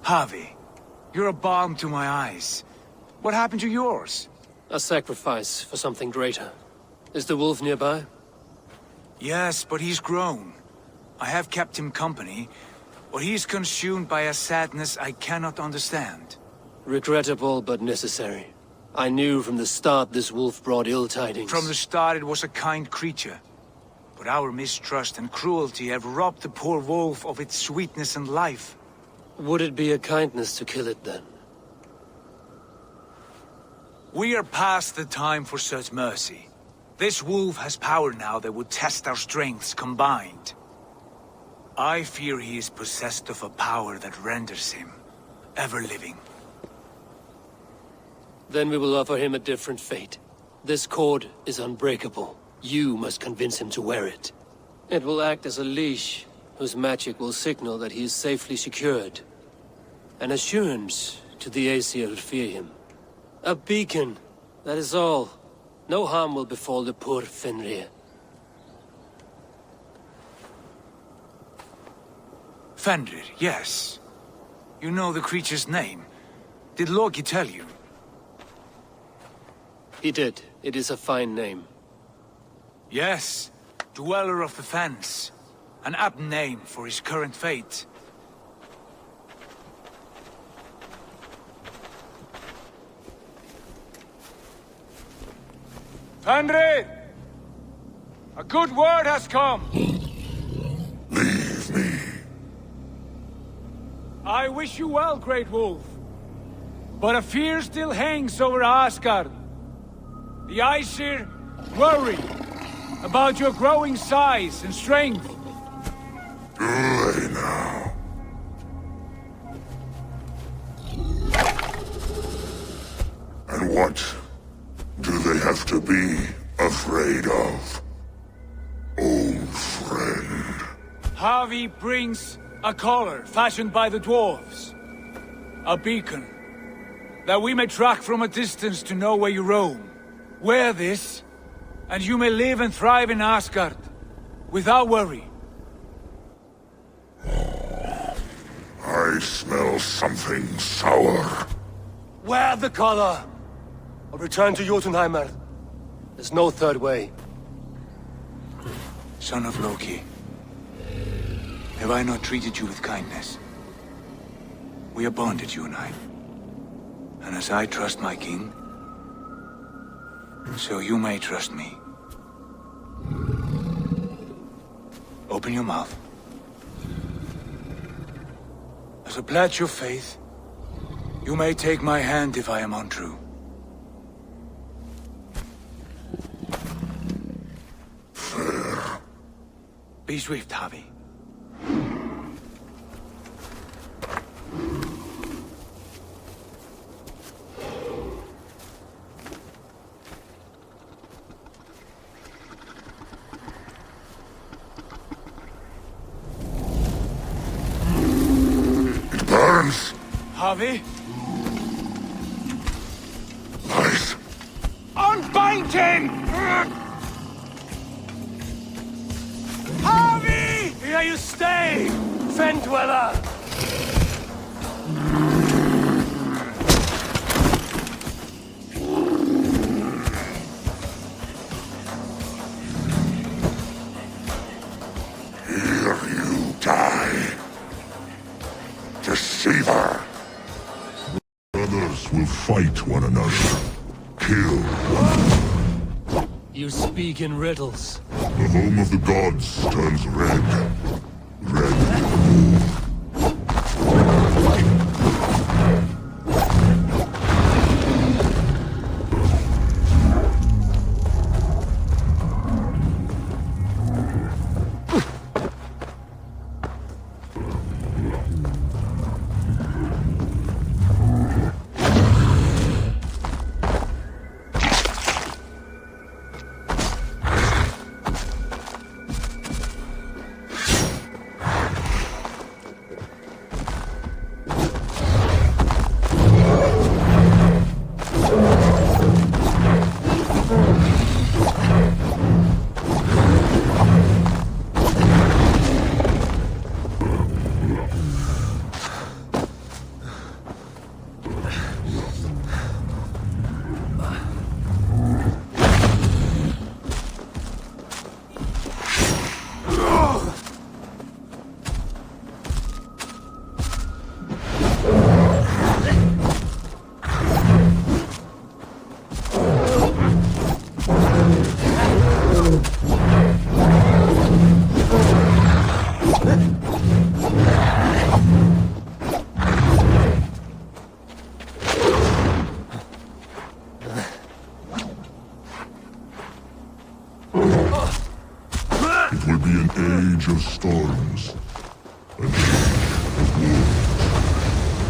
Javi, you're a balm to my eyes. What happened to yours? A sacrifice for something greater. Is the wolf nearby? Yes, but he's grown. I have kept him company, but he's consumed by a sadness I cannot understand. Regrettable, but necessary. I knew from the start this wolf brought ill tidings. From the start it was a kind creature. But our mistrust and cruelty have robbed the poor wolf of its sweetness and life. Would it be a kindness to kill it, then? We are past the time for such mercy. This wolf has power now that would test our strengths combined. I fear he is possessed of a power that renders him ever-living. Then we will offer him a different fate. This cord is unbreakable. You must convince him to wear it. It will act as a leash, whose magic will signal that he is safely secured. An assurance to the Aesir who fear him. A beacon, that is all. No harm will befall the poor Fenrir. Fenrir, yes. You know the creature's name. Did Loki tell you? He did. It is a fine name. Yes. Dweller of the Fens. An apt name for his current fate. Fenrir! A good word has come! Leave me. I wish you well, Great Wolf. But a fear still hangs over Asgard. The Aesir worry about your growing size and strength. Do they now? And what do they have to be afraid of? Old friend. Javi brings a collar fashioned by the dwarves. A beacon. That we may track from a distance to know where you roam. Wear this, and you may live and thrive in Asgard, without worry. I smell something sour. Wear the collar! Or return to Jotunheimer. There's no third way. Son of Loki, have I not treated you with kindness? We are bonded, you and I. And as I trust my king, so you may trust me. Open your mouth. As a pledge of faith, you may take my hand if I am untrue. Fair. Be swift, Javi. Javi? Nice. Unbind him! Javi! Here you stay, Fen Dweller! Here you die. Deceiver. Brothers will fight one another. Kill one. You speak in riddles. The home of the gods turns red. Red. An age of storms.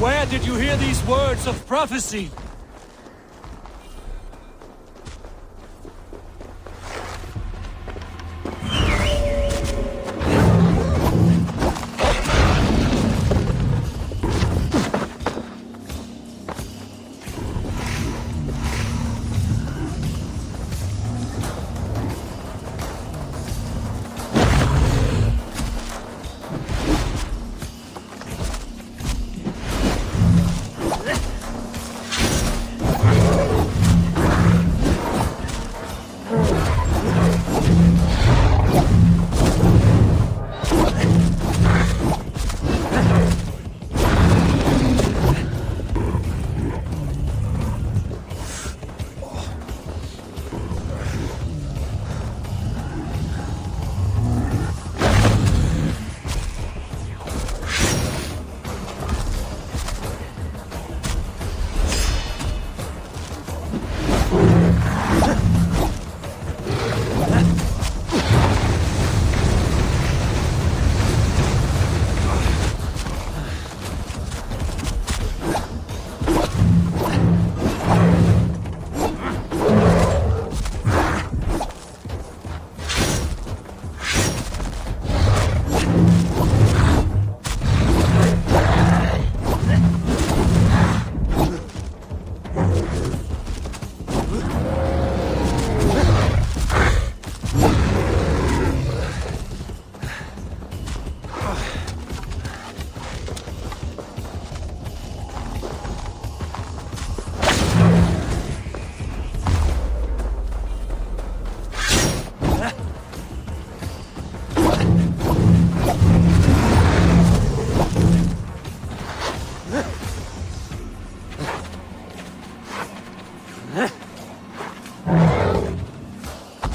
Where did you hear these words of prophecy?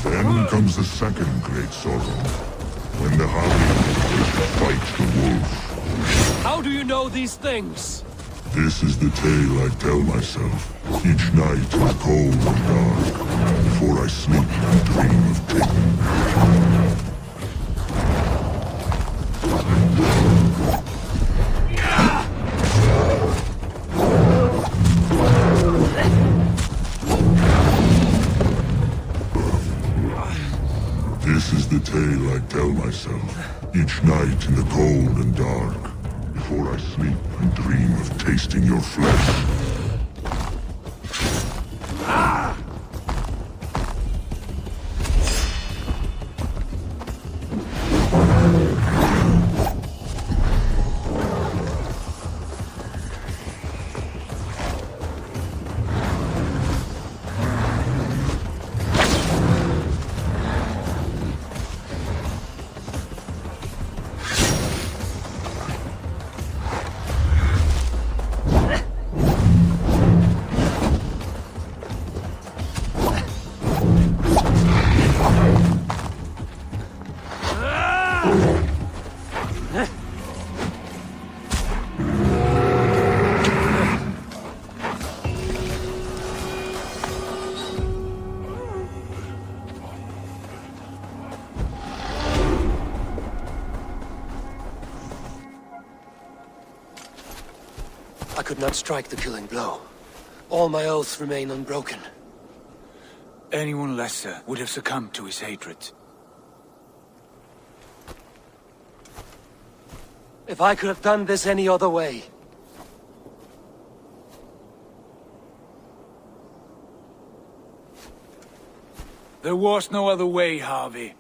Then comes the second great sorrow, when the Harvey fight the wolf. How do you know these things? This is the tale I tell myself, each night in the cold and dark, before I sleep and dream of taking. This is the tale I tell myself, each night in the cold and dark, before I sleep and dream of tasting your flesh. I could not strike the killing blow. All my oaths remain unbroken. Anyone lesser would have succumbed to his hatred. If I could have done this any other way. There was no other way, Harvey.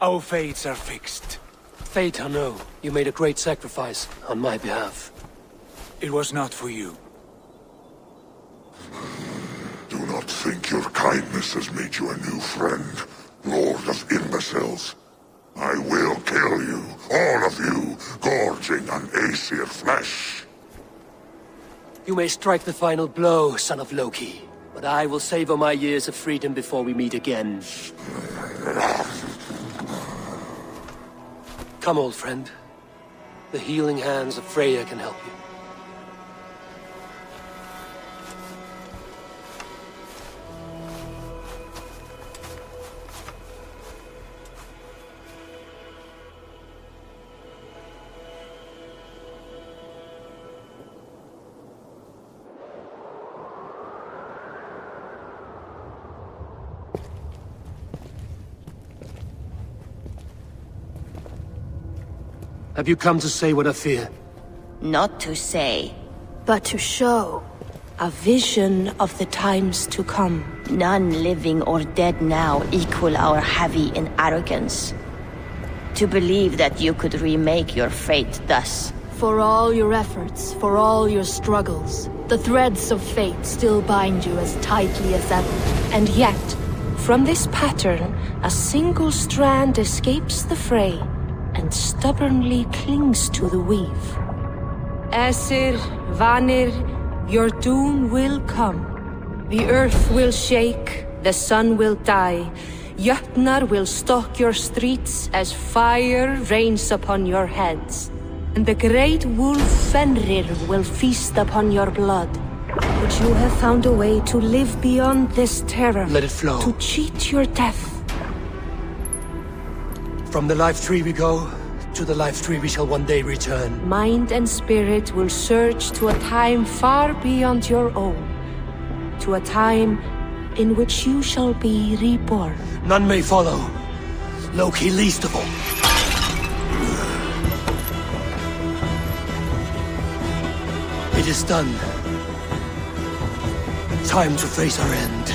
Our fates are fixed. Fate or no, you made a great sacrifice on my behalf. It was not for you. Do not think your kindness has made you a new friend, Lord of Imbeciles. I will kill you, all of you, gorging on Aesir flesh. You may strike the final blow, son of Loki, but I will savor my years of freedom before we meet again. Come, old friend. The healing hands of Freya can help you. Have you come to say what I fear? Not to say. but to show a vision of the times to come. None living or dead now equal our heavy in arrogance. To believe that you could remake your fate thus. For all your efforts, for all your struggles, the threads of fate still bind you as tightly as ever. And yet, from this pattern, a single strand escapes the fray and stubbornly clings to the weave. Aesir, Vanir, your doom will come. The earth will shake, the sun will die, Jötnar will stalk your streets as fire rains upon your heads. And the great wolf Fenrir will feast upon your blood. But you have found a way to live beyond this terror. Let it flow. To cheat your death. From the life tree we go, to the life tree we shall one day return. Mind and spirit will surge to a time far beyond your own. To a time in which you shall be reborn. None may follow, Loki least of all. It is done. Time to face our end.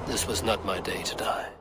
This was not my day to die.